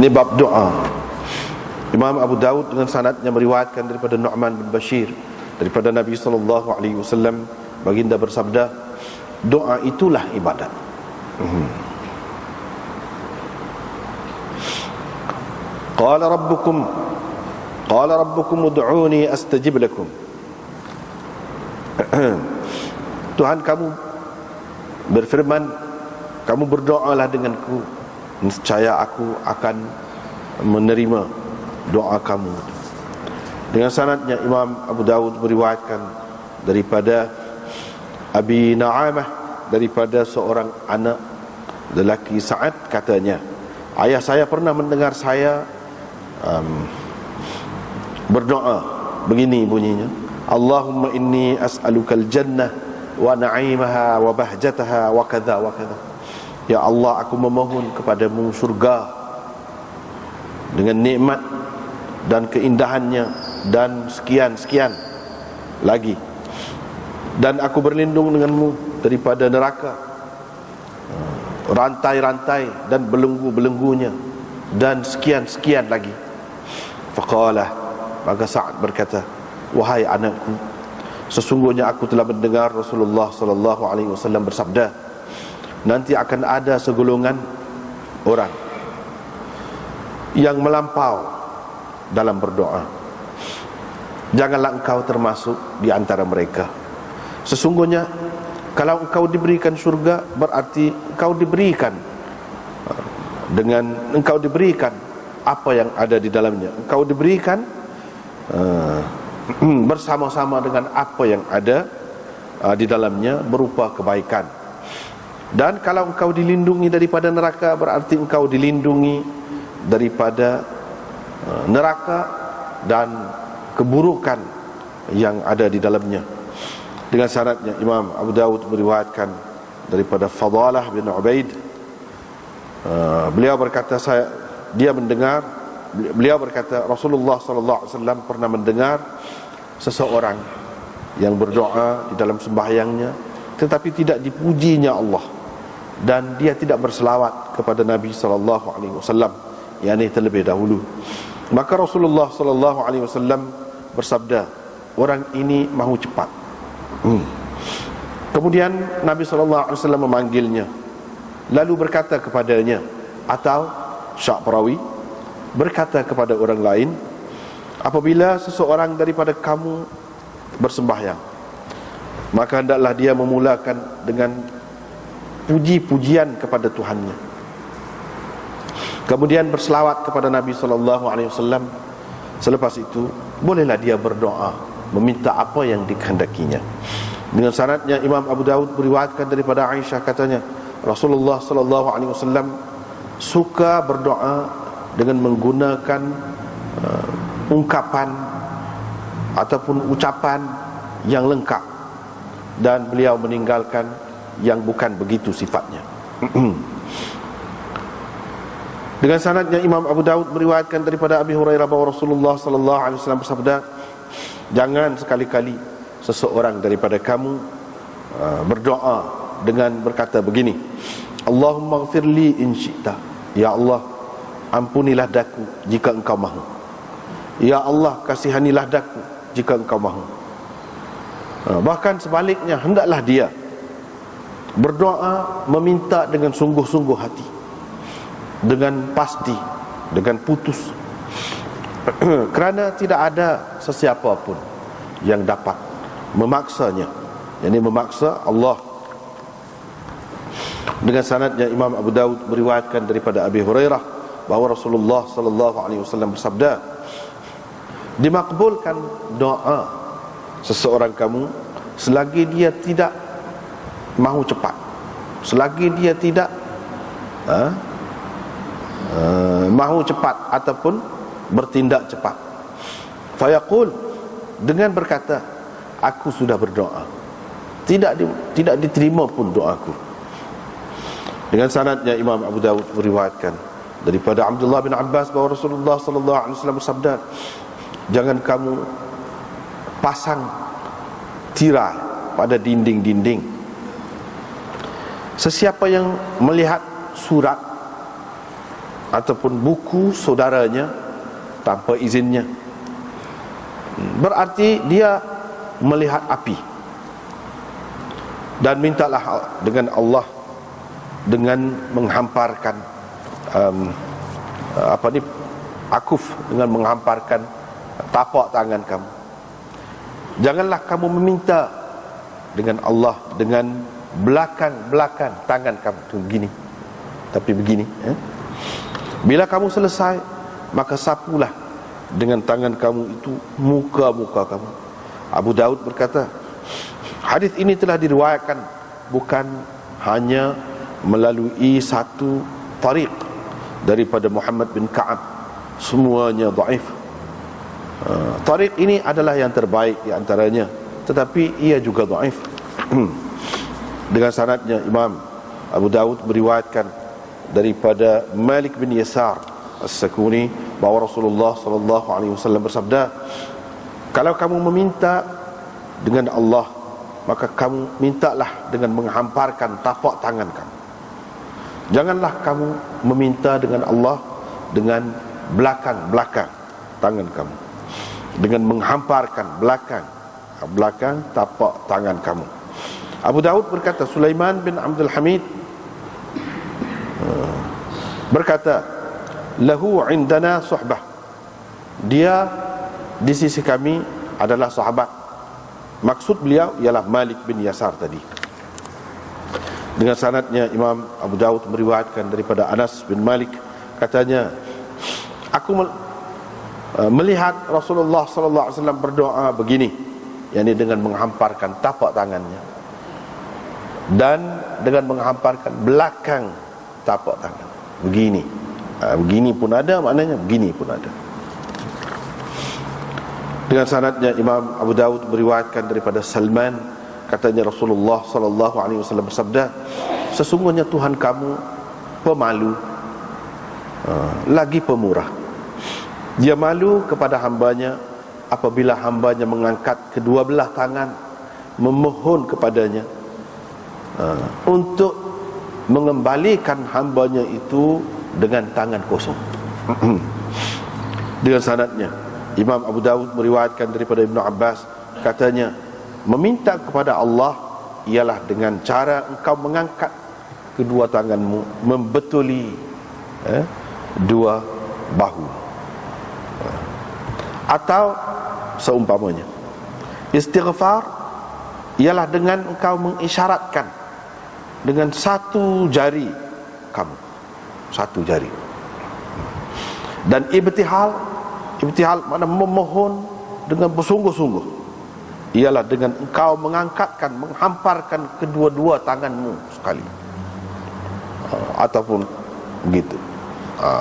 Ini bab doa. Imam Abu Daud dengan sanadnya meriwayatkan daripada Nu'man bin Bashir daripada Nabi SAW, baginda bersabda, doa itulah ibadat. Qala rabbukum ud'uni astajib lakum. Tuhan kamu berfirman, kamu berdoalah denganku, niscaya aku akan menerima doa kamu. Dengan sanadnya Imam Abu Daud meriwayatkan daripada Abi Na'amah, daripada seorang anak lelaki Sa'ad, katanya, ayah saya pernah mendengar saya berdoa begini bunyinya, Allahumma inni as'alukal jannah wa na'imaha wa bahjataha wa kadha wa kadha. Ya Allah, aku memohon kepadamu surga dengan nikmat dan keindahannya dan sekian-sekian lagi, dan aku berlindung denganmu daripada neraka, rantai-rantai dan belenggu-belenggunya, dan sekian-sekian lagi. Faqala, maka Sa'ad berkata, wahai anakku, sesungguhnya aku telah mendengar Rasulullah SAW bersabda, nanti akan ada segolongan orang yang melampau dalam berdoa. Janganlah engkau termasuk di antara mereka. Sesungguhnya kalau engkau diberikan surga, berarti engkau diberikan apa yang ada di dalamnya. Engkau diberikan bersama-sama dengan apa yang ada di dalamnya berupa kebaikan. Dan kalau engkau dilindungi daripada neraka, berarti engkau dilindungi daripada neraka dan keburukan yang ada di dalamnya. Dengan syaratnya Imam Abu Daud meriwayatkan daripada Fadalah bin Ubaid, beliau berkata, beliau berkata Rasulullah SAW pernah mendengar seseorang yang berdoa di dalam sembahyangnya tetapi tidak dipujinya Allah, dan dia tidak berselawat kepada Nabi SAW, yakni terlebih dahulu. Maka Rasulullah SAW bersabda, orang ini mahu cepat. Kemudian Nabi SAW memanggilnya, lalu berkata kepadanya, atau Syak perawi berkata kepada orang lain, apabila seseorang daripada kamu bersembahyang, maka hendaklah dia memulakan dengan puji-pujian kepada Tuhannya, kemudian berselawat kepada Nabi SAW. Selepas itu bolehlah dia berdoa meminta apa yang dikehendakinya. Dengan sanadnya Imam Abu Daud meriwayatkan daripada Aisyah, katanya Rasulullah SAW suka berdoa dengan menggunakan ungkapan ataupun ucapan yang lengkap, dan beliau meninggalkan yang bukan begitu sifatnya. Dengan sanadnya Imam Abu Daud meriwayatkan daripada Abi Hurairah bahawa Rasulullah SAW bersabda, jangan sekali-kali seseorang daripada kamu berdoa dengan berkata begini, Allahumma ghfirli in syi'ta, ya Allah, ampunilah daku jika engkau mahu. Ya Allah, kasihanilah daku jika engkau mahu. Bahkan sebaliknya, hendaklah dia berdoa meminta dengan sungguh-sungguh hati, dengan pasti, dengan putus. Kerana tidak ada sesiapa pun yang dapat memaksanya, yakni memaksa Allah. Dengan sanadnya Imam Abu Daud meriwayatkan daripada Abi Hurairah bahawa Rasulullah SAW bersabda, dimakbulkan doa seseorang kamu selagi dia tidak mahu cepat, selagi dia tidak mahu cepat ataupun bertindak cepat. Fayaqul, dengan berkata, aku sudah berdoa, tidak diterima pun doaku. Dengan sanadnya Imam Abu Daud meriwayatkan daripada Abdullah bin Abbas bahawa Rasulullah SAW bersabda, jangan kamu pasang tirai pada dinding-dinding. Sesiapa yang melihat surat ataupun buku saudaranya tanpa izinnya, berarti dia melihat api. Dan mintalah dengan Allah dengan menghamparkan akuf, dengan menghamparkan tapak tangan kamu. Janganlah kamu meminta dengan Allah dengan belakang tangan kamu tu begini, tapi begini. Bila kamu selesai, maka sapulah dengan tangan kamu itu muka-muka kamu. Abu Daud berkata, hadis ini telah diriwayatkan bukan hanya melalui satu tariq daripada Muhammad bin Ka'ab, semuanya dhaif. Tariq ini adalah yang terbaik di antaranya, tetapi ia juga dhaif. Dengan sanadnya Imam Abu Daud meriwayatkan daripada Malik bin Yasar As-Sakuni bahawa Rasulullah sallallahu alaihi wasallam bersabda, kalau kamu meminta dengan Allah, maka kamu mintalah dengan menghamparkan tapak tangan kamu. Janganlah kamu meminta dengan Allah dengan belakang tangan kamu, dengan menghamparkan belakang tapak tangan kamu. Abu Daud berkata, Sulaiman bin Abdul Hamid berkata, lahu indana suhbah, dia di sisi kami adalah sahabat. Maksud beliau ialah Malik bin Yasar tadi. Dengan sanadnya Imam Abu Daud meriwayatkan daripada Anas bin Malik, katanya, aku melihat Rasulullah sallallahu alaihi wasallam berdoa begini, yakni dengan menghamparkan tapak tangannya dan dengan menghamparkan belakang tapak tangan. Begini. Begini pun ada, maknanya begini pun ada. Dengan sanadnya Imam Abu Daud meriwayatkan daripada Salman, katanya Rasulullah sallallahu alaihi wasallam bersabda, sesungguhnya Tuhan kamu pemalu lagi pemurah. Dia malu kepada hambanya apabila hambanya mengangkat kedua belah tangan memohon kepadanya untuk mengembalikan hambanya itu dengan tangan kosong. Dengan sanadnya Imam Abu Daud meriwayatkan daripada Ibnu Abbas, katanya, meminta kepada Allah ialah dengan cara engkau mengangkat kedua tanganmu membetuli dua bahu, atau seumpamanya. Istighfar ialah dengan engkau mengisyaratkan dengan satu jari kamu, satu jari. Dan ibtihal makna memohon dengan bersungguh-sungguh, ialah dengan engkau mengangkatkan, menghamparkan kedua-dua tanganmu sekali, ataupun begitu,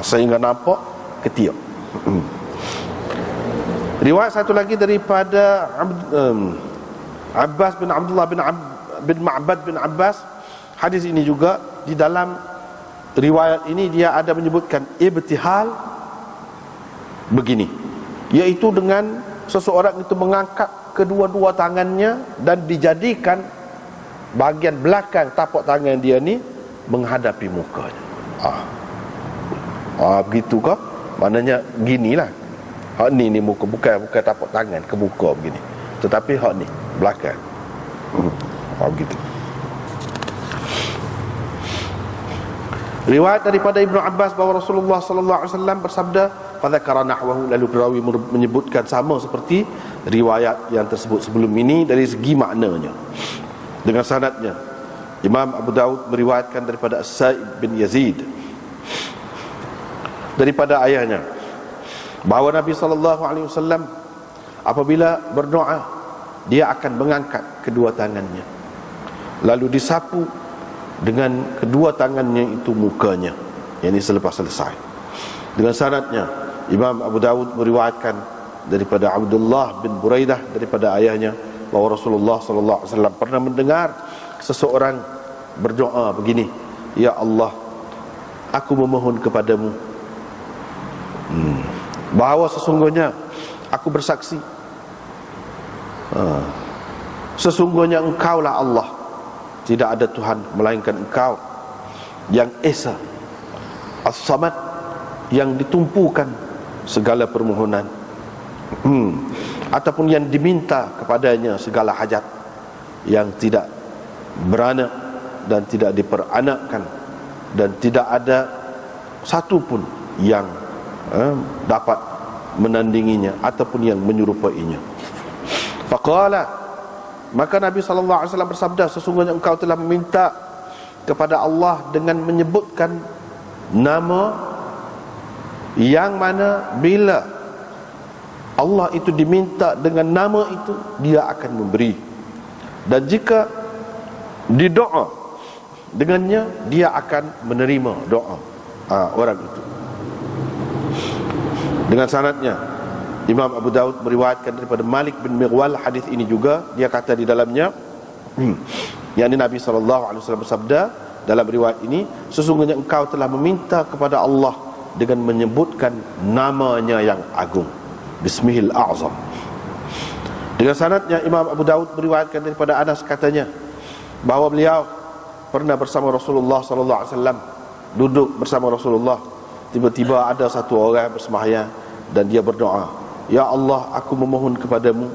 sehingga nampak ketiak. Riwayat satu lagi daripada Abbas bin Abdullah bin Ma'bad bin Abbas. Hadis ini juga di dalam riwayat ini dia ada menyebutkan ibtihal begini, yaitu dengan seseorang itu mengangkat kedua-dua tangannya dan dijadikan bahagian belakang tapak tangan dia ni menghadapi mukanya. Begitu kah? Maknanya ginilah. Hak ni muka, bukan tapak tangan ke muka begini, tetapi hak ni belakang. Begitu. Riwayat daripada Ibnu Abbas bahawa Rasulullah sallallahu alaihi wasallam bersabda, fadzakara nahwahu, lalu perawi menyebutkan sama seperti riwayat yang tersebut sebelum ini dari segi maknanya. Dengan sanadnya Imam Abu Daud meriwayatkan daripada As-Sa'ib bin Yazid daripada ayahnya bahawa Nabi sallallahu alaihi wasallam apabila berdoa, dia akan mengangkat kedua tangannya lalu disapu dengan kedua tangannya itu mukanya, yakni selepas selesai. Dengan sanadnya Imam Abu Daud meriwayatkan daripada Abdullah bin Buraidah daripada ayahnya bahawa Rasulullah sallallahu alaihi wasallam pernah mendengar seseorang berdoa begini, ya Allah, aku memohon kepadamu bahawa sesungguhnya aku bersaksi sesungguhnya engkaulah Allah, tidak ada Tuhan melainkan engkau yang Esa, As-Samad, yang ditumpukan segala permohonan, ataupun yang diminta kepadanya segala hajat, yang tidak beranak dan tidak diperanakkan, dan tidak ada satu pun yang dapat menandinginya ataupun yang menyerupainya. Faqala, maka Nabi SAW bersabda, sesungguhnya engkau telah meminta kepada Allah dengan menyebutkan nama yang mana bila Allah itu diminta dengan nama itu, dia akan memberi. Dan jika didoa dengannya, dia akan menerima doa orang itu. Dengan sanadnya, Imam Abu Daud meriwayatkan daripada Malik bin Mighwal hadis ini juga. Dia kata di dalamnya, yakni Nabi SAW bersabda dalam riwayat ini, sesungguhnya engkau telah meminta kepada Allah dengan menyebutkan namanya yang agung, Bismihil A'zam. Dengan sanadnya, Imam Abu Daud meriwayatkan daripada Anas katanya bahawa beliau pernah bersama Rasulullah SAW, duduk bersama Rasulullah. Tiba-tiba ada satu orang bersembahyang dan dia berdoa, ya Allah, aku memohon kepadamu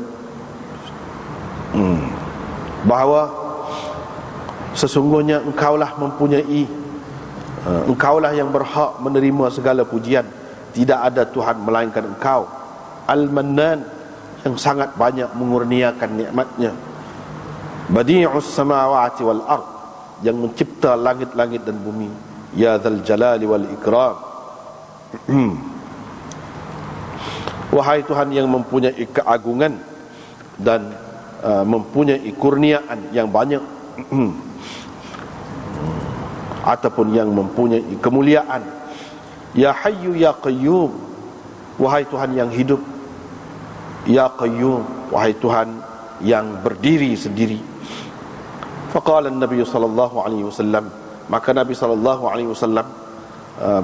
bahawa sesungguhnya engkaulah mempunyai, engkaulah yang berhak menerima segala pujian, tidak ada Tuhan melainkan engkau, Al-Mannan, yang sangat banyak mengurniakan nikmatnya, Badi'us samawati wal ard, yang mencipta langit-langit dan bumi, Ya Dzal Jalali wal Ikram. Wahai Tuhan yang mempunyai keagungan dan mempunyai kurniaan yang banyak, ataupun yang mempunyai kemuliaan, Ya Hayyu Ya Qayyum, wahai Tuhan yang hidup, Ya Qayyum, wahai Tuhan yang berdiri sendiri. Faqala Nabi sallallahu alaihi wasallam, maka Nabi sallallahu alaihi wasallam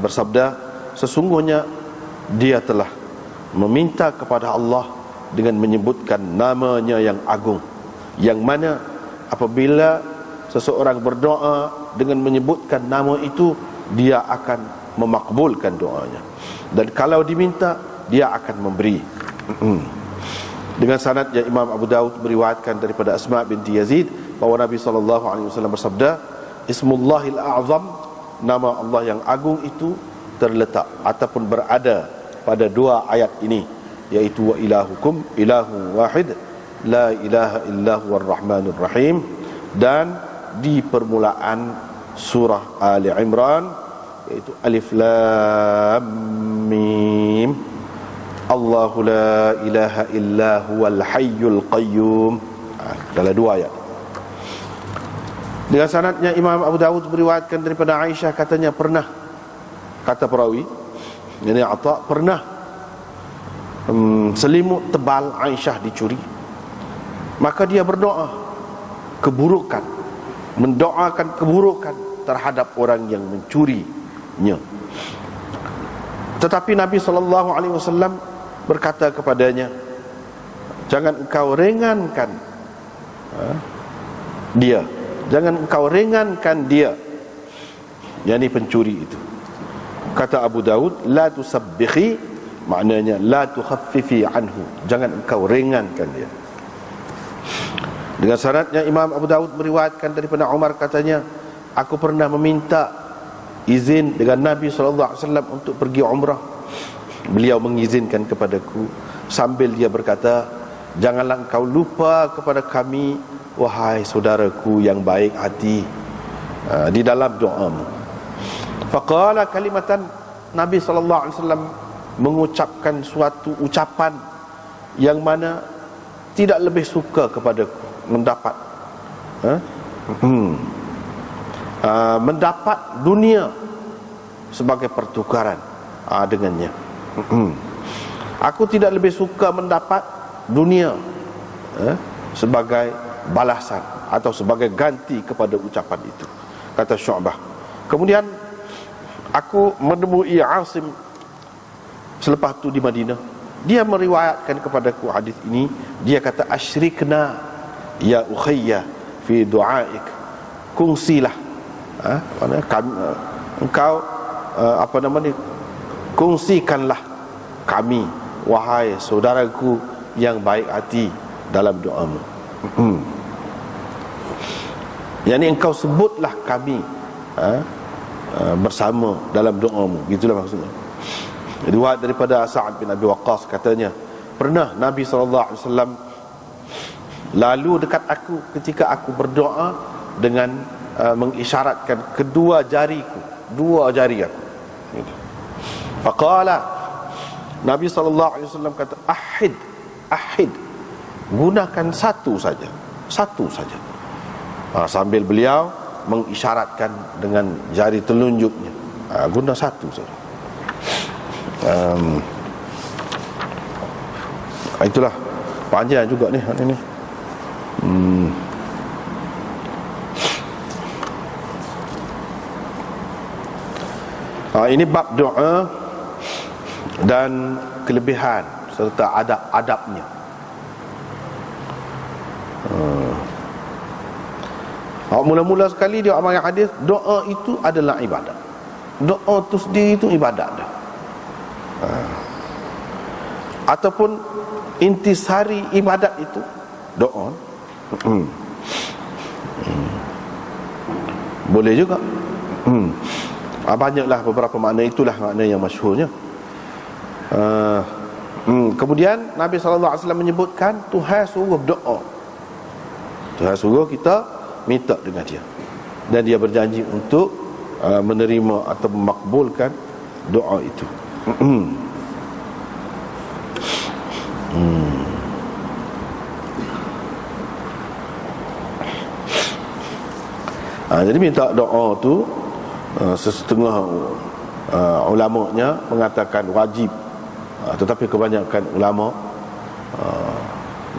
bersabda, sesungguhnya dia telah meminta kepada Allah dengan menyebutkan namanya yang agung, yang mana apabila seseorang berdoa dengan menyebutkan nama itu, dia akan memakbulkan doanya, dan kalau diminta, dia akan memberi. Dengan sanad yang Imam Abu Daud meriwayatkan daripada Asma binti Yazid bahawa Nabi SAW bersabda, Ismullahil A'zam, nama Allah yang agung itu terletak ataupun berada pada dua ayat ini, yaitu wa ilahukum ilahu wahid la ilaha illahu ar-rahmanur rahim, dan di permulaan surah Ali Imran, yaitu Alif Lam Mim, Allahu la ilaha illa huwal hayyul qayyum. Dalam dua ayat. Dengan sanadnya, Imam Abu Dawud meriwayatkan daripada Aisyah, katanya pernah, kata perawi ini Atha, pernah selimut tebal Aisyah dicuri, maka dia berdoa keburukan, mendoakan keburukan terhadap orang yang mencurinya. Tetapi Nabi SAW berkata kepadanya, jangan engkau ringankan dia, jangan engkau ringankan dia, yakni pencuri itu. Kata Abu Daud, la tusabbikhi, maknanya la tukhaffifi anhu, jangan engkau ringankan dia. Dengan syaratnya, Imam Abu Daud meriwayatkan daripada Umar, katanya, aku pernah meminta izin dengan Nabi SAW untuk pergi umrah. Beliau mengizinkan kepadaku, sambil dia berkata, janganlah engkau lupa kepada kami, wahai saudaraku yang baik hati, di dalam doamu. Faqala kalimatan, Nabi SAW mengucapkan suatu ucapan yang mana tidak lebih suka kepadaku mendapat mendapat dunia sebagai pertukaran dengannya. Aku tidak lebih suka mendapat dunia sebagai balasan atau sebagai ganti kepada ucapan itu, kata Syu'bah. Kemudian aku menemui Asim selepas itu di Madinah. Dia meriwayatkan kepadaku hadis ini. Dia kata, asyrikna ya ukhayya fi du'aik, kongsilah engkau kongsikanlah kami, wahai saudaraku yang baik hati, dalam doamu. Yang ni engkau sebutlah kami bersama dalam doamu. Gitulah maksudnya. Riwayat daripada Sa'ad bin Abi Waqqas katanya, pernah Nabi SAW lalu dekat aku ketika aku berdoa dengan mengisyaratkan kedua jariku, dua jari aku. Faqala, Nabi SAW kata, ahid, gunakan satu saja, sambil beliau mengisyaratkan dengan jari telunjuknya, guna satu saja. Itulah panjang juga ni hari ni. Ini bab doa dan kelebihan serta adab-adabnya. Mula-mula sekali dia amal hadis, doa itu adalah ibadat. Doa itu sendiri itu ibadat dah. Ataupun intisari ibadat itu doa. Boleh juga. Banyaklah beberapa makna, itulah makna yang masyhurnya. Kemudian Nabi SAW menyebutkan Tuhan suruh doa, Tuhan suruh kita minta dengan dia, dan dia berjanji untuk menerima atau memakbulkan doa itu. Jadi minta doa tu sesetengah ulamanya mengatakan wajib, tetapi kebanyakan ulama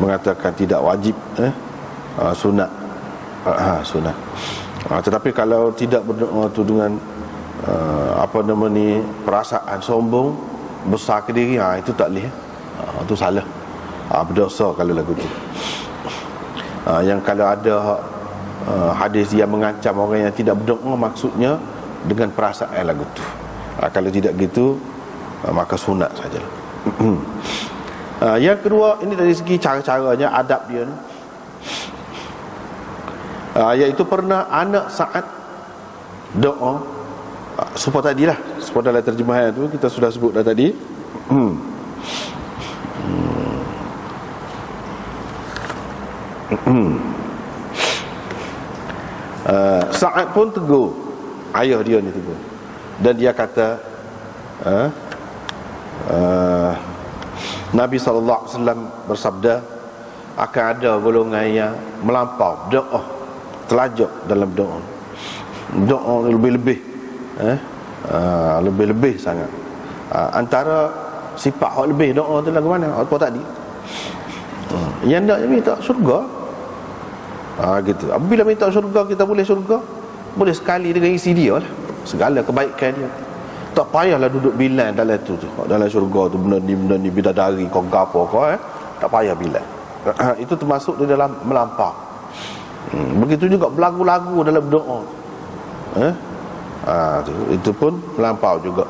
mengatakan tidak wajib, sunat. Sunat. Tetapi kalau tidak berdoa tu dengan perasaan sombong, besar ke diri, itu tak boleh. Itu salah, berdosa kalau lagu tu. Yang kalau ada hadis yang mengancam orang yang tidak berdoa, maksudnya dengan perasaan lagu tu. Kalau tidak gitu, maka sunat saja. Yang kedua, ini dari segi cara-caranya, adab dia ni, iaitu pernah anak Sa'ad doa seperti tadilah, seperti dalam terjemahan tu kita sudah sebut dah tadi. Sa'ad pun tegur ayah dia ni, tegur, dan dia kata, Nabi SAW bersabda, akan ada golongan yang melampau doa, terlajak dalam doa, lebih-lebih, lebih-lebih sangat. Antara sifat hak lebih doa tu lagu mana? Apa tadi? Yang nak minta syurga, gitu. Apabila minta syurga, kita boleh syurga, boleh sekali dengan isi dia lah, segala kebaikan dia. Tak payahlah duduk bilang dalam tu, dalam syurga tu benda ni bidadari kau gapo kau, tak payah bilang. Itu termasuk di dalam melampau. Begitu juga berlagu-lagu dalam doa, itu pun melampau juga.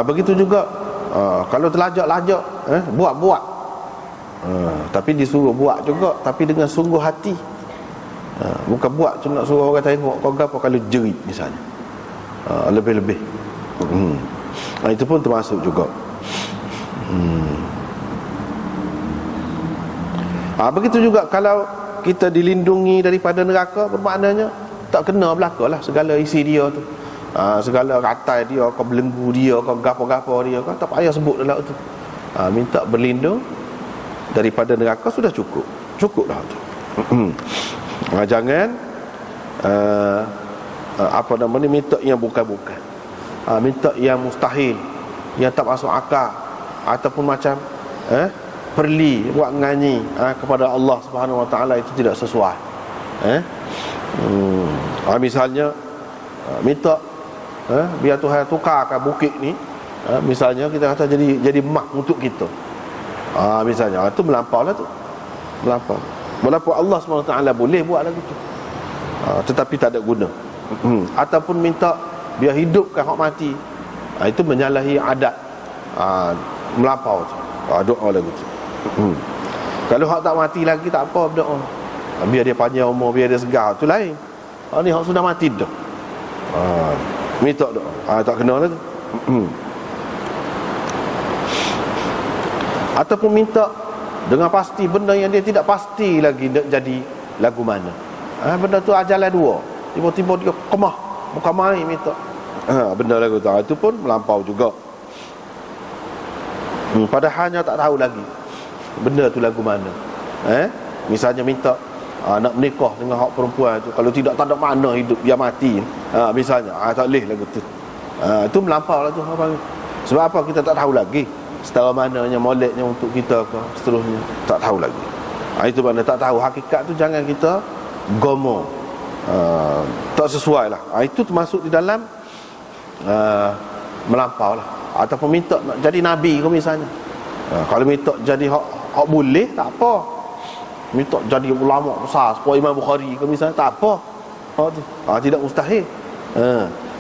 Begitu juga kalau terlajak-lajak, buat-buat, tapi disuruh buat juga, tapi dengan sungguh hati. Bukan buat cuma nak suruh orang tengok kau gapo, kalau jerit misalnya, lebih-lebih. Itu pun termasuk juga. Begitu juga kalau kita dilindungi daripada neraka, bermaknanya tak kena berlakulah segala isi dia tu, segala ratai dia, kau belenggu dia, kau gapo-gapo dia, kau tak payah sebut dalam tu. Minta berlindung daripada neraka sudah cukup dah tu. Jangan minta yang bukan-bukan, minta yang mustahil, yang tak masuk akal, ataupun macam perli buat nganyi kepada Allah Subhanahu Wa Taala, itu tidak sesuai. Misalnya minta biar Tuhan tukarkan bukit ni, misalnya kita kata jadi emas untuk kita, misalnya, itu melampau lah tu, melampau. Walaupun Allah SWT boleh buat lagu tu, tetapi tak ada guna. Ataupun minta biar hidupkan hak mati, itu menyalahi adat, melampau tu. Doa lagu tu. Kalau hak tak mati lagi tak apa berdoa, biar dia panjang umur, biar dia segar, tu lain. Ni hak sudah mati dah, minta doa, tak kena lah tu. Ataupun minta dengan pasti benda yang dia tidak pasti lagi nak jadi lagu mana. Benda tu ajalan dua, tiba-tiba dia kemah, bukan main minta. Benda lagu tu, itu pun melampau juga. Padahalnya tak tahu lagi benda tu lagu mana. Misalnya minta nak menikah dengan hak perempuan tu, kalau tidak tak ada makna hidup, biar mati. Misalnya tak boleh lagu tu. Itu melampau lah tu. Sebab apa? Kita tak tahu lagi setara mananya moleknya untuk kita ke seterusnya, tak tahu lagi. Itu mana tak tahu hakikat tu, jangan kita gomo, tak sesuai lah. Itu termasuk di dalam melampau lah. Ataupun minta nak jadi nabi ke misalnya, kalau minta jadi hak boleh tak apa. Minta jadi ulama besar seperti Imam Bukhari ke misalnya, tak apa. Tidak mustahil.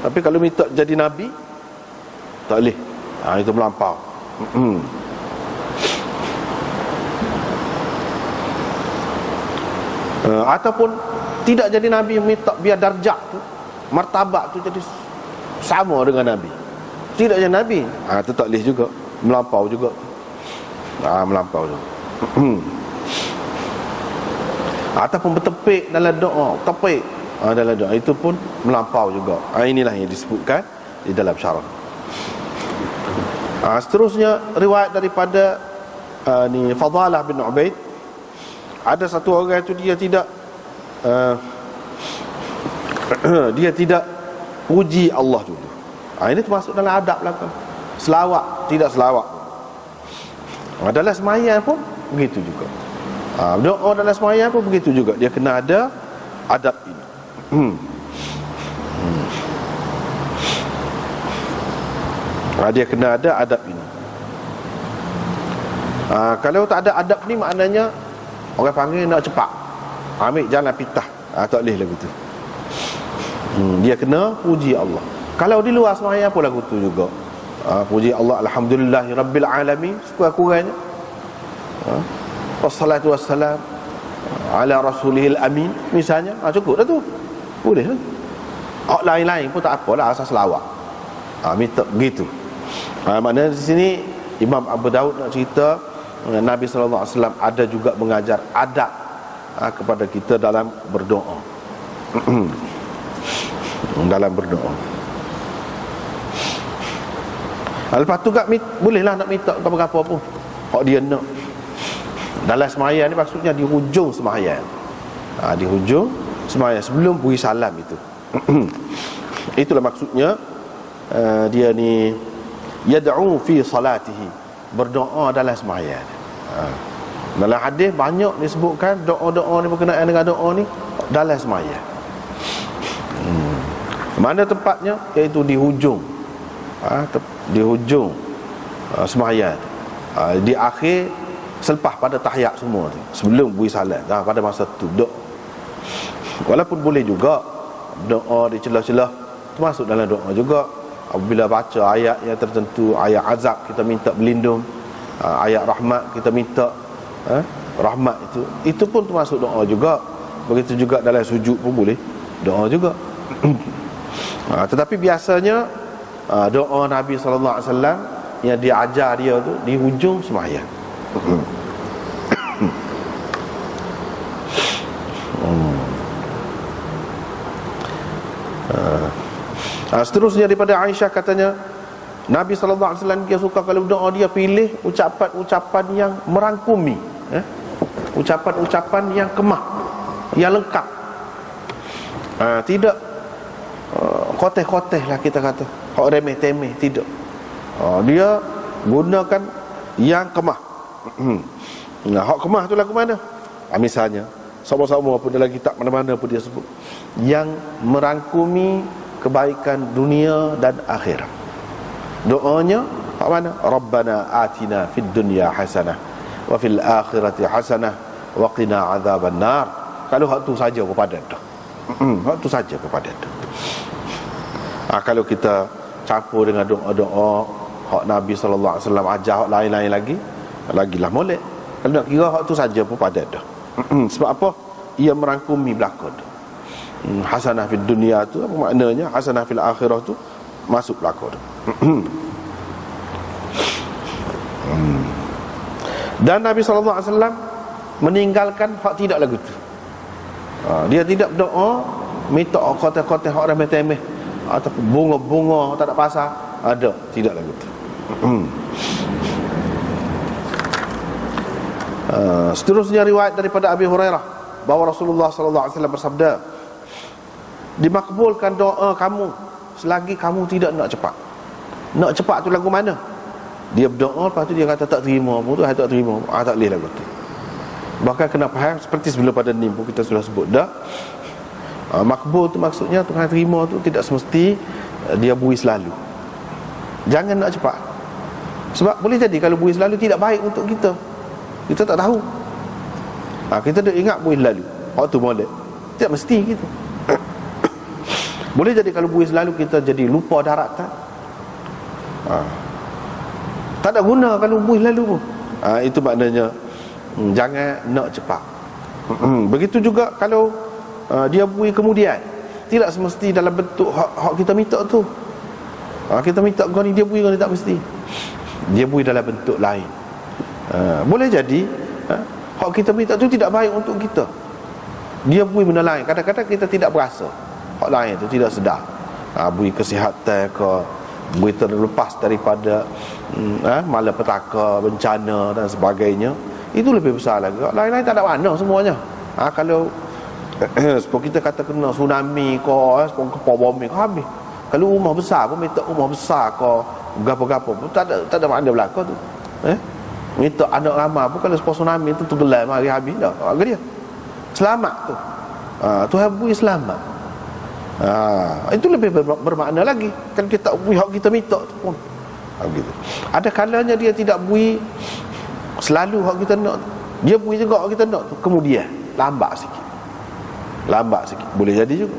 Tapi kalau minta jadi nabi, tak boleh. Itu melampau. Ataupun tidak jadi nabi, minta biar darjat tu, martabat tu jadi sama dengan nabi, tidak jadi nabi, itu tak boleh juga, melampau juga. Melampau juga. Ataupun bertepik dalam doa, tepik dalam doa, itu pun melampau juga. Inilah yang disebutkan di dalam syarah. Seterusnya riwayat daripada Fadalah bin Ubaid. Ada satu orang itu dia tidak dia tidak puji Allah dulu. Ini termasuk dalam adab lah kan. Selawat, tidak selawat. Dalam sembahyang pun begitu juga. Doa dalam sembahyang pun begitu juga. Dia kena ada adab ini. Dia kena ada adab ini. Kalau tak ada adab ni, maknanya orang panggil nak cepat, ambil jalan pitah, tak boleh lagu tu. Dia kena puji Allah. Kalau di luar sembahyang pun lagu tu juga. Puji Allah, alhamdulillahirabbil alamin, sekurang-kurangnya. Wassalatu wassalam ala rasulihil amin, misalnya, cukup dah tu. Boleh lah. Lain-lain pun tak apalah, asal selawat. Minta begitu. Maknanya di sini Imam Abu Daud nak cerita Nabi SAW ada juga mengajar adab kepada kita dalam berdoa. Dalam berdoa. Lepas tu bolehlah nak minta apa-apa pun kalau dia nak. Dalam sembahyang ni maksudnya di hujung sembahyang. Di hujung sembahyang sebelum beri salam itu. Itulah maksudnya dia ni yad'u fi salatihi, berdoa dalam sembahyang. Dalam hadis banyak disebutkan doa-doa ni berkenaan dengan doa ni dalam sembahyang. Mana tempatnya? Iaitu di hujung, di hujung sembahyang, di akhir, selepas pada tahiyat semua tu, sebelum beri salam, pada masa tu doa. Walaupun boleh juga doa di celah-celah, termasuk dalam doa juga. Apabila baca ayat yang tertentu, ayat azab kita minta berlindung, ayat rahmat kita minta rahmat, itu pun termasuk doa juga. Begitu juga dalam sujud pun boleh doa juga. Tetapi biasanya doa Nabi SAW yang dia ajar dia tu di hujung sembahyang. Seterusnya daripada Aisyah, katanya Nabi SAW dia suka kalau doa dia pilih ucapan-ucapan yang merangkumi, ucapan-ucapan yang kemah, yang lengkap. Tidak koteh-koteh lah kita kata, hak remeh-temeh, tidak. Dia gunakan yang kemah. Hak kemah tu lagu mana? Misalnya sama-sama pun dalam kitab mana-mana pun dia sebut yang merangkumi kebaikan dunia dan akhirat. Doanya apa mana? Rabbana atina fid dunya hasanah wa fil akhirati hasanah wa qina azabannar. Kalau hak tu saja kepada dah. Hak tu saja kepada tu. Kalau kita campur dengan doa-doa hak Nabi sallallahu alaihi wasallam ajar hak lain-lain lagilah molek. Kalau nak kira hak tu saja pun padat dah. Sebab apa? Ia merangkumi belaka tu. Hasanah fid dunia tu apa maknanya? Hasanah fil akhirah tu masuk belaka tu. Dan Nabi sallallahu alaihi wasallam meninggalkan hak tidak lagu tu. Dia tidak berdoa minta kota-kota hak ramai temeh ataupun bunga-bunga tak ada pasal, ada tidak lagu tu. Seterusnya riwayat daripada Abi Hurairah bahawa Rasulullah sallallahu alaihi wasallam bersabda, dimakbulkan doa kamu selagi kamu tidak nak cepat. Nak cepat tu lagu mana? Dia berdoa lepas tu dia kata tak terima pun tu, tak terima. Tak boleh lagu tu. Bahkan kena faham seperti sebelum pada ni pun kita sudah sebut dah. Makbul tu maksudnya Tuhan terima tu tidak semesti dia bui selalu. Jangan nak cepat. Sebab boleh jadi kalau bui selalu tidak baik untuk kita. Kita tak tahu. Kita dah ingat bui selalu. Waktu molek. Tidak mesti gitu. Boleh jadi kalau bui selalu kita jadi lupa daratan. Tak ada guna kalau bui selalu pun. Itu maknanya jangan nak cepat. Begitu juga kalau dia bui kemudian, tidak semesti dalam bentuk hak kita minta tu. Kita minta kau ni, dia bui kau ni, tak mesti. Dia bui dalam bentuk lain. Boleh jadi hak kita minta tu tidak baik untuk kita. Dia bui benda lain. Kadang-kadang kita tidak berasa hak lain tu, tidak sedar. Bui kesihatan ke, bui terlepas daripada malapetaka, bencana dan sebagainya, itu lebih besar lagi. Lain-lain tak ada mana semuanya. Kalau sebab kita kata kena tsunami ke, kepala bumi ke, habis. Kalau rumah besar pun minta rumah besar ke, gapo-gapo pun tak ada makna belaka tu. Minta anak ramai pun kalau sebab tsunami tu tenggelam hari habis dah. Dia selamat tu. Tuhan bui selamat. Itu lebih bermakna lagi. Kalau dia tak bui hak kita minta tu pun. Begitu. Ada kalanya dia tidak bui selalu hak kita nak. Dia bui juga hak kita nak tu, kemudian lambat sikit. Boleh jadi juga.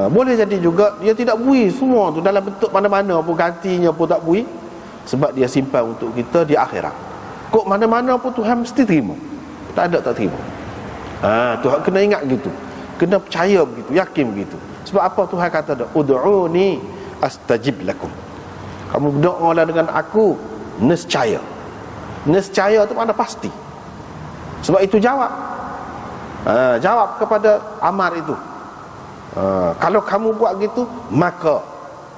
Boleh jadi juga dia tidak bui semua tu dalam bentuk mana-mana pun, gantinya pun tak bui, sebab dia simpan untuk kita di akhirat. Kok mana-mana pun Tuhan mesti terima. Tak terima. Tuhan kena ingat gitu. Kena percaya begitu, yakin begitu. Sebab apa Tuhan kata dah, ud'uni astajib lakum. Kamu berdoalah dengan aku, nescaya. Nescaya tu mana pasti. Sebab itu jawab. Jawab kepada Amar itu. Kalau kamu buat gitu, maka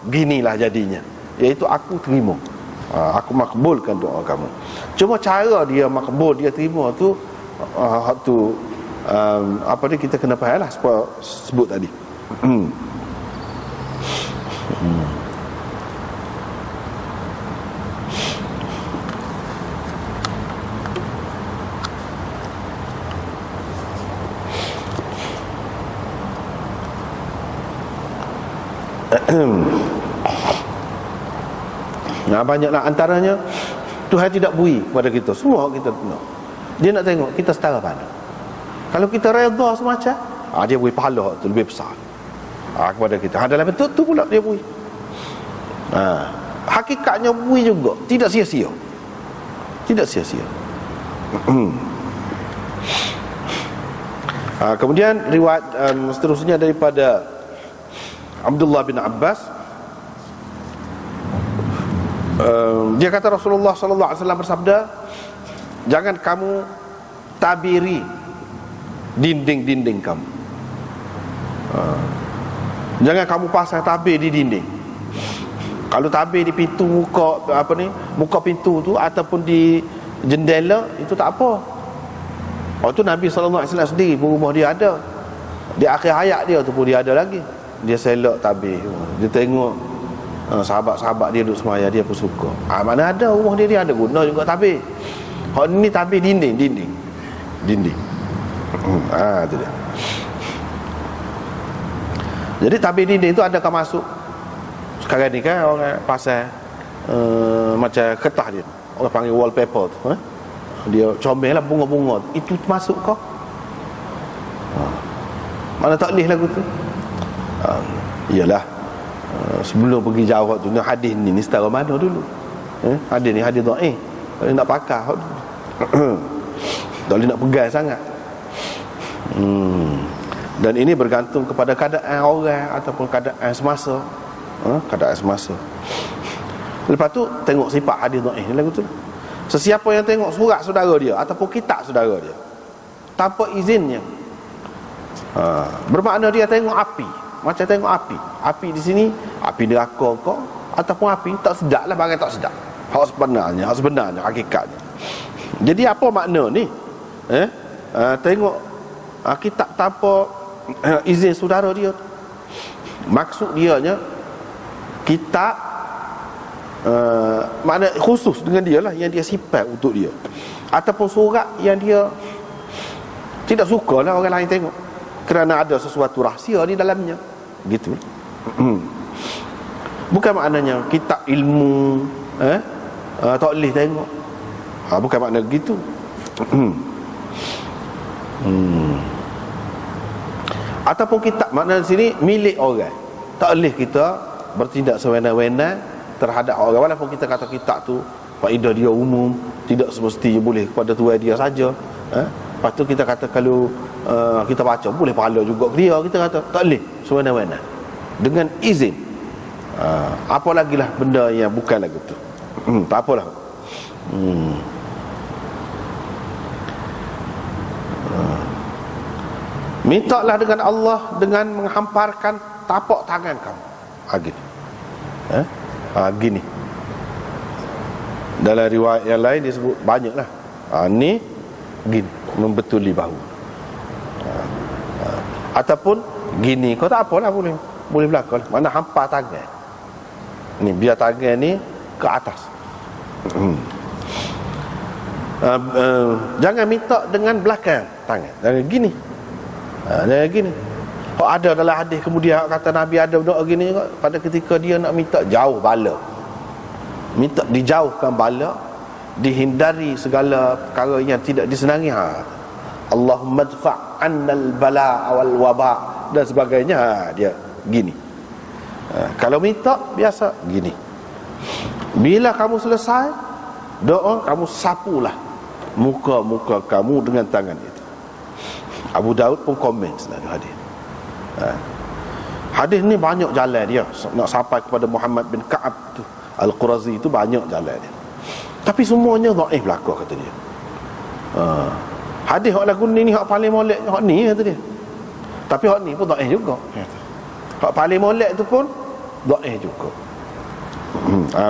ginilah jadinya, iaitu aku terima. Aku makbulkan doa kamu. Cuma cara dia makbul, dia terima tu, apa dia, kita kena faham lah sebut tadi. Banyaklah antaranya Tuhan tidak bui kepada kita. Semua kita nak. Dia nak tengok kita setara mana. Kalau kita redha semacam, dia bui pahala tu lebih besar kepada kita. Dalam bentuk tu pula dia bui. Hakikatnya bui juga tidak sia-sia. Tidak sia-sia. Kemudian riwayat seterusnya daripada Abdullah bin Abbas, dia kata Rasulullah sallallahu alaihi wasallam bersabda, jangan kamu tabiri dinding-dinding kamu. Jangan kamu pasang tabir di dinding. Kalau tabir di pintu muka pintu tu ataupun di jendela, itu tak apa. Itu Nabi sallallahu alaihi wasallam sendiri pun rumah dia ada. Di akhir hayat dia tu pun dia ada lagi. Dia selok tabir. Dia tengok sahabat-sahabat dia duduk semaya, dia pun suka. Mana ada rumah dia ada guna juga tabir. Hak ni tabir dinding. Itu dia. Jadi tabir dinding tu adakah masuk? Sekarang ni kan orang pasal macam kertas dia, orang panggil wallpaper tu, dia comel lah bunga-bunga. Itu masuk kah? Mana tak boleh lagu tu? Iyalah, sebelum pergi jawab tu, hadis ni setara mana dulu? Hadis ni hadis dhaif. Tak boleh nak pakar tak boleh nak pegang sangat. Dan ini bergantung kepada keadaan orang ataupun keadaan semasa. Keadaan semasa. Lepas tu tengok sifat hadis dhaif ni lagu tu. Sesiapa yang tengok surat saudara dia ataupun kitab saudara dia tanpa izinnya, bermakna dia tengok api. Macam tengok api. Api di sini, api neraka kau ataupun api tak sedap lah, barang tak sedap. Hak sebenarnya hakikatnya. Jadi apa makna ni? Tengok kitab tanpa izin saudara dia. Maksud dianya kitab makna khusus dengan dia lah, yang dia simpan untuk dia, ataupun surat yang dia tidak suka lah orang lain tengok kerana ada sesuatu rahsia di dalamnya, gitu. Bukan maknanya kitab ilmu tak boleh tengok, bukan makna gitu. Ataupun kitab makna di sini milik orang, tak boleh kita bertindak sewenang-wenang terhadap orang, walaupun kita kata kitab tu faedah dia umum, tidak semestinya boleh kepada tuan dia saja. Lepas tu kita kata kalau kita baca boleh pahala juga ke dia, kita kata tak boleh sewenang-wenang, dengan izin. Apa lagi lah benda yang bukan lagu tu. Tak apalah. Mintalah dengan Allah dengan menghamparkan tapak tangan kamu. Gini. Gini. Dalam riwayat yang lain disebut banyaklah. Ni gini, membetuli bahu. Ataupun gini, kau tak apalah, boleh belakang. Mana hampar tangan. Ni biar tangan ni ke atas. Jangan minta dengan belakang tangan. Jangan gini. Jangan gini. Kalau ada dalam hadis kemudian kata Nabi ada doa gini juga, pada ketika dia nak minta jauh bala, minta dijauhkan bala, dihindari segala perkara yang tidak disenangi. Allahumma dfa' annal bala wal waba dan sebagainya. Dia gini. Kalau minta biasa gini. Bila kamu selesai doa, kamu sapulah muka-muka kamu dengan tangan itu. Abu Daud pun komen selalu hadis. Hadis ni banyak jalan dia nak sampai kepada Muhammad bin Ka'ab tu Al-Qurazi tu, banyak jalan dia. Tapi semuanya dhaif belaka kata dia. Hadis hak lagu ni hak paling molek hak ni kata dia. Tapi hak ni pun dhaif juga. Hak paling molek tu pun dhaif juga.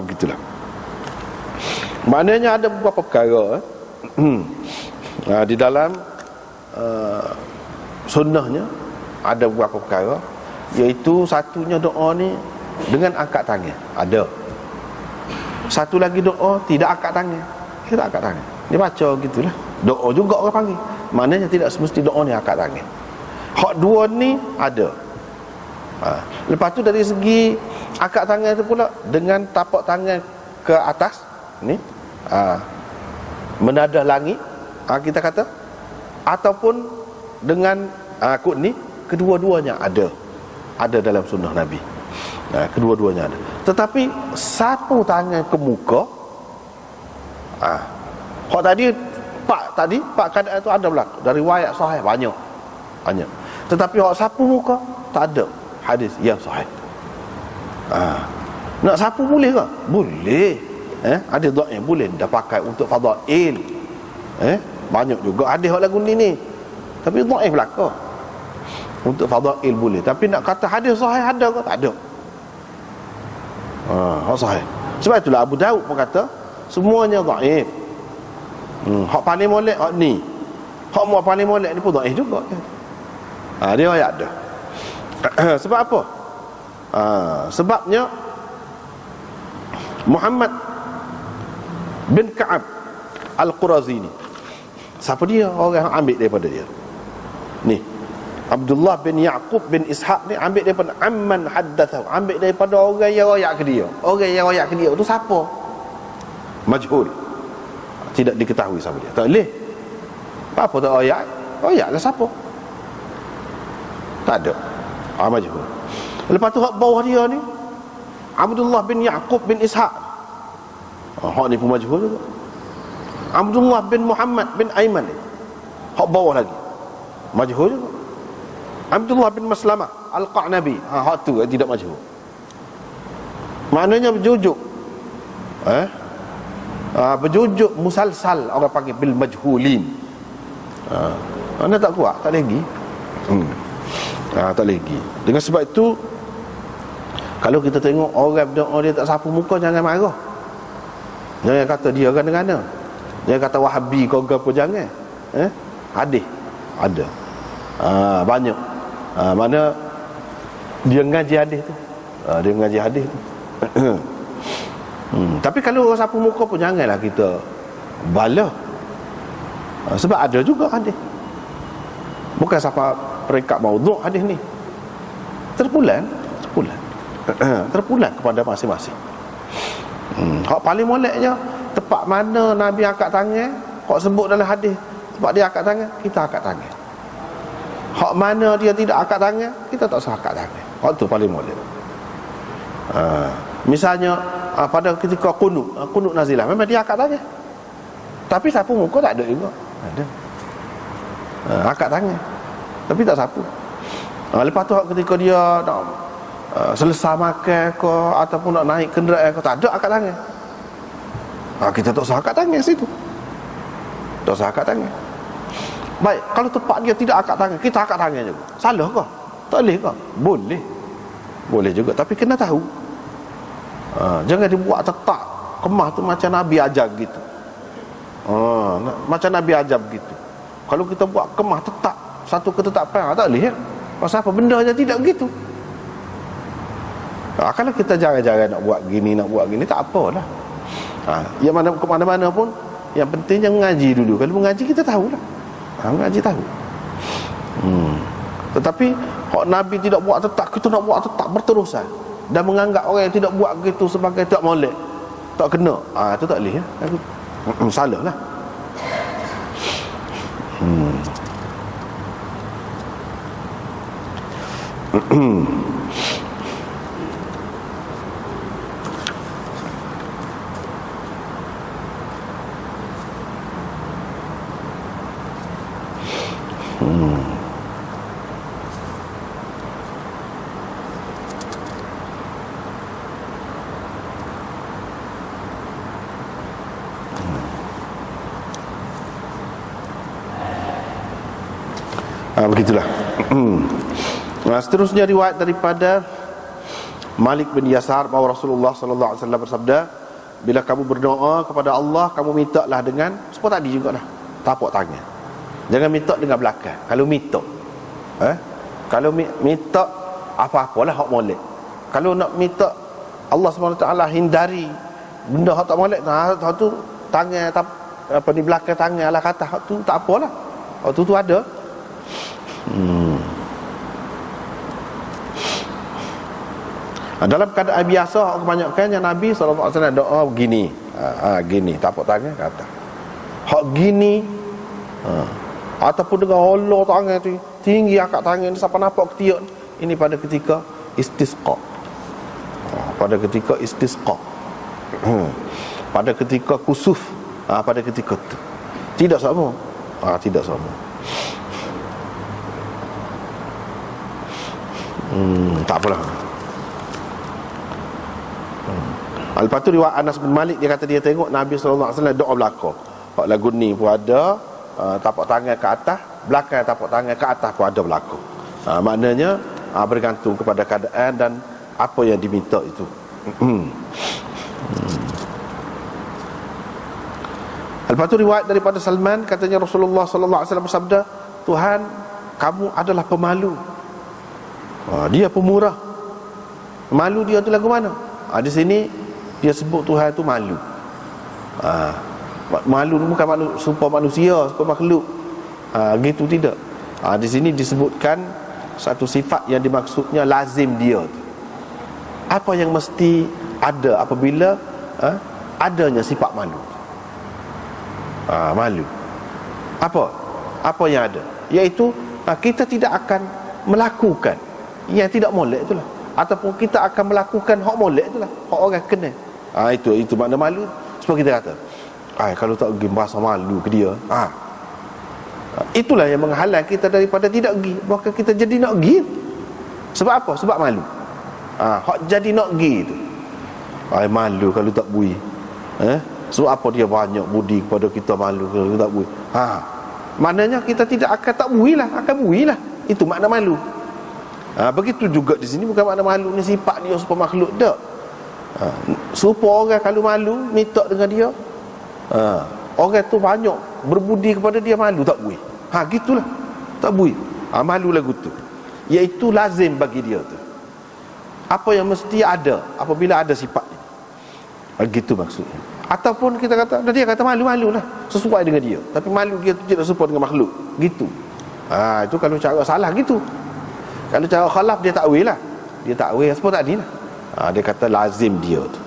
Begitulah. Maknanya ada beberapa perkara di dalam sunnahnya ada beberapa perkara, iaitu satunya doa ni dengan angkat tangan. Ada. Satu lagi doa tidak angkat tangan. Tidak angkat tangan. Dia baca gitulah. Doa juga orang panggil. Maknanya tidak semesti doa ni angkat tangan. Hak dua ni ada. Lepas tu dari segi angkat tangan tu pula dengan tapak tangan ke atas ni, menadah langit, kita kata, ataupun dengan kut ni, kedua-duanya ada dalam sunnah Nabi. Kedua-duanya ada. Tetapi sapu tangan ke muka, hak tadi pak keadaan tu ada berlaku dari riwayat sahih banyak. Tetapi hak sapu muka tak ada hadis yang sahih. Nak sapu boleh ke? Boleh. Ada doa yang boleh dah pakai untuk fadail. Banyak juga ada hak lagu ni. Tapi dhaif belaka. Untuk fadail boleh. Tapi nak kata hadis sahih ada ke? Tak ada. Hak sahih. Sebab itulah Abu Daud pun kata semuanya dhaif. Hak paling molek hak ni. Hak mu paling molek ni pun dhaif juga. Dia ayat dah. Sebab apa? Sebabnya Muhammad bin Ka'ab Al-Qurazi ni, siapa dia? Orang ambil daripada dia ni, Abdullah bin Ya'qub bin Ishaq ni ambil daripada amman haddathahu, ambil daripada orang yang royak ke dia. Orang yang royak ke dia tu siapa? Majhul, tidak diketahui siapa dia. Tak boleh. Apa tak royak? Royak lah siapa? Tak Tak ada. Majhul. Lepas tu hak bawah dia ni Abdullah bin Yaqub bin Ishaq. Hak ni pun majhul juga. Abdullah bin Muhammad bin Aiman ni. Hak bawah lagi. Majhul juga. Abdullah bin Maslamah Al-Qa'nabi. Hak tu tidak majhul. Maknanya berjujuk. Berjujuk musalsal, orang panggil bil majhulin. Anda tak kuat, tak lagi. Tak lagi. Dengan sebab itu, kalau kita tengok orang berdoa dia tak sapu muka, jangan marah. Jangan kata dia gana-gana. Jangan kata Wahabi kau apa, jangan. Hadis ada. Banyak. Mana dia ngaji hadis tu. Dia ngaji hadis tu. Tapi kalau orang sapu muka pun janganlah kita bala. Sebab ada juga hadis. Bukan siapa peringkat maudhu' hadis ni. Terpulang kepada masing-masing. Hak paling moleknya, tempat mana Nabi angkat tangan, hak sebut dalam hadis sebab dia angkat tangan, kita angkat tangan. Hak mana dia tidak angkat tangan, kita tak usah angkat tangan. Hak tu paling molek. Misalnya pada ketika kunut nazilah, memang dia angkat tangan. Tapi sapu muka tak ada juga. Ada. Angkat tangan. Tapi tak sapu. Lepas tu ketika dia nak selesai makan ke ataupun nak naik kenderaan ke, tak ada angkat tangan. Kita tak usah angkat tangan situ. Tak usah angkat tangan. Baik, kalau tempat dia tidak angkat tangan, kita angkat tangan juga. Salah ke? Tak boleh ke? Boleh. Boleh juga, tapi kena tahu. Jangan dibuat tetap kemah tu macam Nabi ajar gitu. Macam Nabi ajar begitu. Kalau kita buat kemah tetap satu ketetapan, tak boleh ya. Pasal apa? Benda je tidak begitu. Kalau kita jarang-jarang nak buat gini, tak apalah. Yang mana ke mana-mana pun, yang pentingnya mengaji dulu. Kalau mengaji kita tahulah. Mengaji tahu. Tetapi hak Nabi tidak buat tetap, kita nak buat tetap berterusan dan menganggap orang yang tidak buat begitu sebagai tak molek, tak kena, itu tak boleh ya. Salah lah. Begitulah. Seterusnya riwayat daripada Malik bin Yasar bahawa Rasulullah sallallahu alaihi wasallam bersabda, bila kamu berdoa kepada Allah, kamu mintalah dengan seperti tadi jugalah, tapak tangan. Jangan minta dengan belakang. Kalau minta kalau minta apa-apalah hak molek. Kalau nak minta Allah SWT hindari benda hak tak molek, hak tu tangan apa di belakang tangan ala kata hak tu tak apalah. Hak tu ada. Dalam keadaan biasa kebanyakannya Nabi SAW doa begini, gini tapak tangan ke atas. Hak gini ataupun dengan holor tangan tu tinggi, angkat tangan sampai nampak ketiak. Ini pada ketika istisqa. Pada ketika istisqa. Pada ketika kusuf. Pada ketika tu tidak sama. Tidak sama. Tak apalah. Lepas tu riwayat Anas bin Malik, dia kata dia tengok Nabi SAW doa belakang. Hak lagu ni pun ada, tapak tangan ke atas, belakang tapak tangan ke atas pun ada belakang. Maknanya bergantung kepada keadaan dan apa yang diminta itu. Lepas tu riwayat daripada Salman, katanya Rasulullah SAW bersabda, Tuhan, kamu adalah pemalu. Dia pemurah. Malu dia tu lagu mana? Di sini dia sebut Tuhan tu malu. Malu tu bukan serupa manusia, serupa makhluk. Gitu tidak. Di sini disebutkan satu sifat yang dimaksudnya lazim dia tu. Apa yang mesti ada apabila adanya sifat malu. Malu. Apa yang ada? Iaitu kita tidak akan melakukan yang tidak molek itulah, ataupun kita akan melakukan hak molek itulah, hak orang kena. Itu makna malu. Sebab kita kata, kalau tak pergi merasa malu ke dia. Itulah yang menghalang kita daripada tidak pergi. Bahkan kita jadi nak pergi. Sebab apa? Sebab malu. Hak jadi nak pergi tu, malu kalau tak bui. Sebab apa dia banyak budi kepada kita, malu kalau tak bui. Maknanya kita tidak akan tak bui lah, akan bui lah. Itu makna malu. Begitu juga di sini, bukan makna malu ni sifat dia supaya makhluk tak. Supaya orang kalau malu minta dengan dia, orang tu banyak berbudi kepada dia, malu tak bui. Gitulah, tak bui. Malu lagu tu, iaitu lazim bagi dia tu. Apa yang mesti ada apabila ada sifat ni. Gitu maksudnya. Ataupun kita kata, dia kata malu-malu lah, sesuai dengan dia, tapi malu dia tu tidak serupa dengan makhluk. Gitu. Itu kalau cara salah gitu. Kalau cara khalaf dia takwil lah. Dia takwil apa tadi lah. Dia kata lazim dia tu.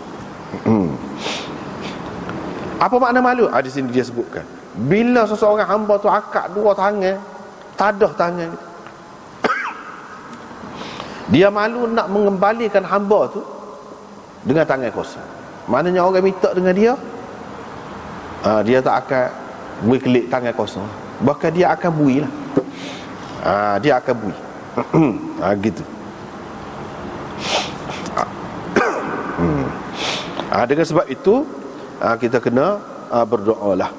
Apa makna malu? Di sini dia sebutkan, bila seseorang hamba tu akak dua tangan, tadah tangan, dia malu nak mengembalikan hamba tu dengan tangan kosong. Maknanya orang minta dengan dia, dia tak akan bui kelik tangan kosong, bahkan dia akan bui lah. Dia akan bui. Gitu. Dengan sebab itu kita kena berdoa lah.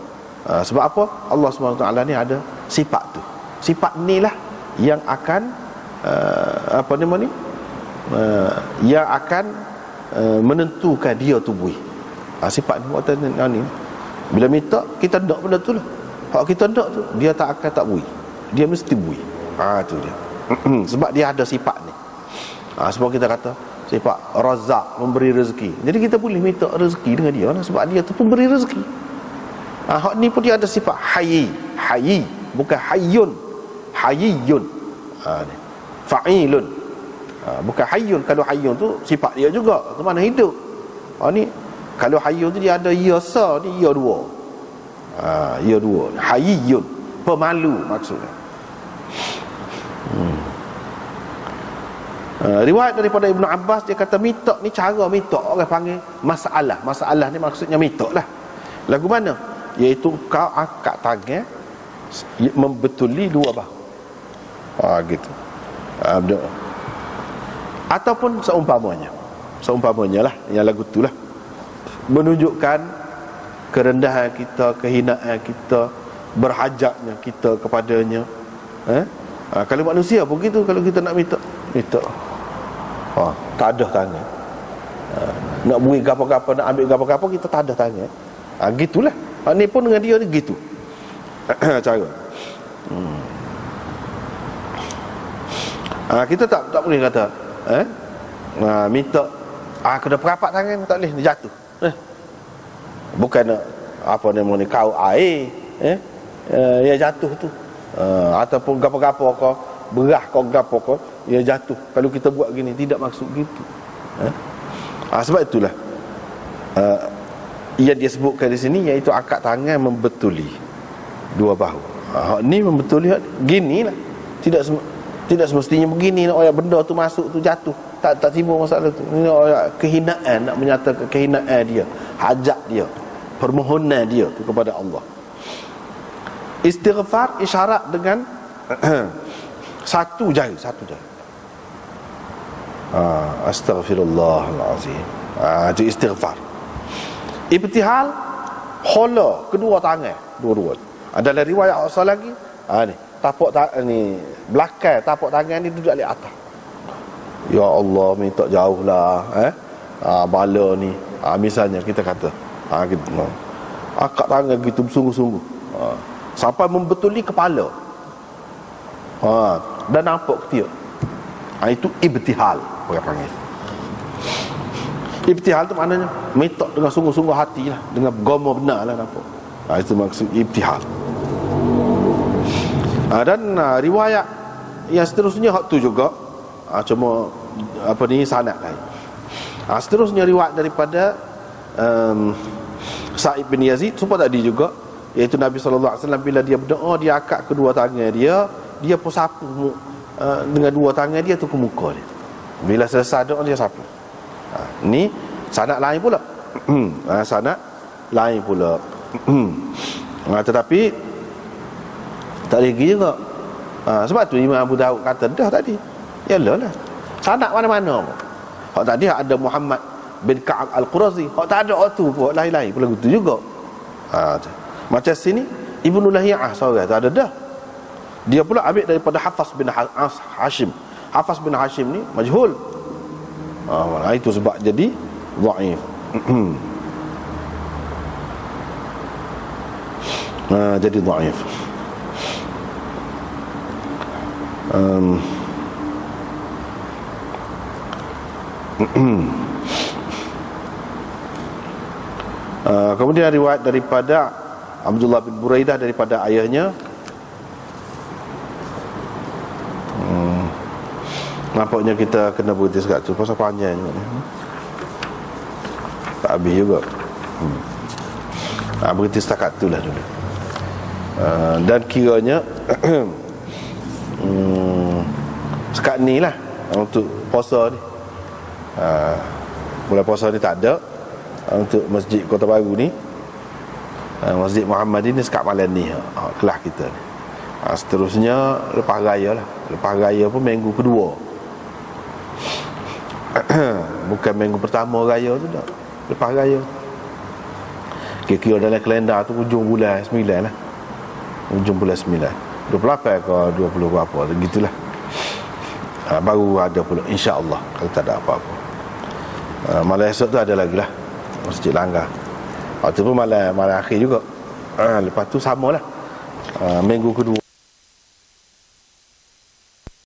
Sebab apa? Allah SWT ni ada sifat tu. Sifat ni lah yang akan yang akan menentukan dia tu bui. Sifat ni waktu ni bila minta kita nak benda tu lah. Kalau kita nak tu, dia tak akan tak bui, dia mesti bui. Tu dia. Sebab dia ada sifat ni. Sebab kita kata sifat Razak, memberi rezeki. Jadi kita boleh minta rezeki dengan dia lah, sebab dia tu pemberi rezeki. Hak ni pun dia ada sifat Hayy, bukan Hayyun. Hayyun. Fa'ilun. Bukan Hayyun. Kalau Hayyun tu sifat dia juga, tu mana hidup. Ni kalau Hayyun tu dia ada ya sa, ni ya dua. Ya dua. Hayyun, pemalu maksudnya. Riwayat daripada Ibnu Abbas, dia kata minta ni, cara minta orang panggil masalah. Masalah ni maksudnya minta lah. Lagu mana? Iaitu kau angkat tangan membetuli dua bahu. Gitu. Ataupun seumpamanya lah, yang lagu tu lah, menunjukkan kerendahan kita, kehinaan kita, berhajatnya kita kepadanya. Kalau manusia pun gitu, kalau kita nak minta tak ada tangan. Nak bui gapa-gapa, nak ambil gapa-gapa, kita tak ada tangan. Gitulah. Ni pun dengan dia ni gitu. Cara. Kita tak boleh kata minta kena perapat tangan, tak boleh, dia jatuh. Bukan apa namanya kau air dia jatuh tu. Ataupun gapa-gapa kau berah kau gapa kau, dia jatuh. Kalau kita buat gini, tidak maksud gitu. Sebab itulah yang dia sebutkan di sini, iaitu akad tangan membetuli dua bahu. Ni membetuli gini lah. Tidak semestinya begini. Benda tu masuk tu jatuh, tak timbul masalah tu. Ini kehinaan, nak menyatakan kehinaan dia, hajat dia, permohonan dia tu kepada Allah. Istighfar isyarat dengan satu jari. Astaghfirullahalazim. Itu istighfar. Ibtihal, hola kedua tangan, dua-dua. Ada riwayat asal lagi, ni tapak ni belakang tapak tangan ni duduk di atas. Ya Allah, minta jauhlah bala ni. Misalnya kita kata gitu, akak tangan gitu bersungguh-sungguh, sampai membetuli kepala, dan nampak ketiak. Itu ibtihal, orang panggil. Ibtihal tu maknanya minta dengan sungguh-sungguh hati lah, dengan gomo benar lah, nampak. Itu maksud ibtihal. Dan riwayat yang seterusnya hak tu juga, cuma sanad lain. Seterusnya riwayat daripada Sa'id bin Yazid supaya tadi juga, iaitu Nabi SAW bila dia berdoa, dia akak kedua tangan dia pun sapu dengan dua tangan dia tu ke muka dia. Bila selesai doa dia sapu. Ni sanad lain pula. Sanad lain pula. Tetapi tak lagi juga. Sebab tu Imam Abu Daud kata dah tadi. Yalah lah. Sanad mana-mana pun. Hak tadi ada Muhammad bin Ka'ab Al-Qurazi. Hak tak ada tu pun lain-lain pula gitu juga. Macam sini Ibnu Lahiyah seorang tak ada dah. Dia pula ambil daripada Hafaz bin Hashim. Hafaz bin Hashim ni majhul. Itu sebab jadi dhaif. Jadi dhaif. Kemudian riwayat daripada Abdullah bin Buraidah daripada ayahnya. Nampaknya kita kena berhenti sekat tu pasal panjang juga ni. Tak habis juga. Berhenti setakat tu lah dulu. Dan kiranya sekat ni lah untuk puasa ni. Mulai puasa ni tak ada. Untuk Masjid Kota Baru ni, Masjid Muhammad ni sekat malam ni kelas kita ni. Seterusnya lepas raya lah. Lepas raya pun minggu kedua. Bukan minggu pertama raya tu tak. Lepas raya. Kira-kira dalam kalendar tu hujung bulan 9 lah. Hujung bulan 9 28 ke 20 ke apa, begitulah. Baru ada pula insya-Allah kalau tak ada apa-apa. Malam esok tu ada lagi lah Masjid Langgar. Waktu pun malam akhir juga. Lepas tu samalah minggu kedua.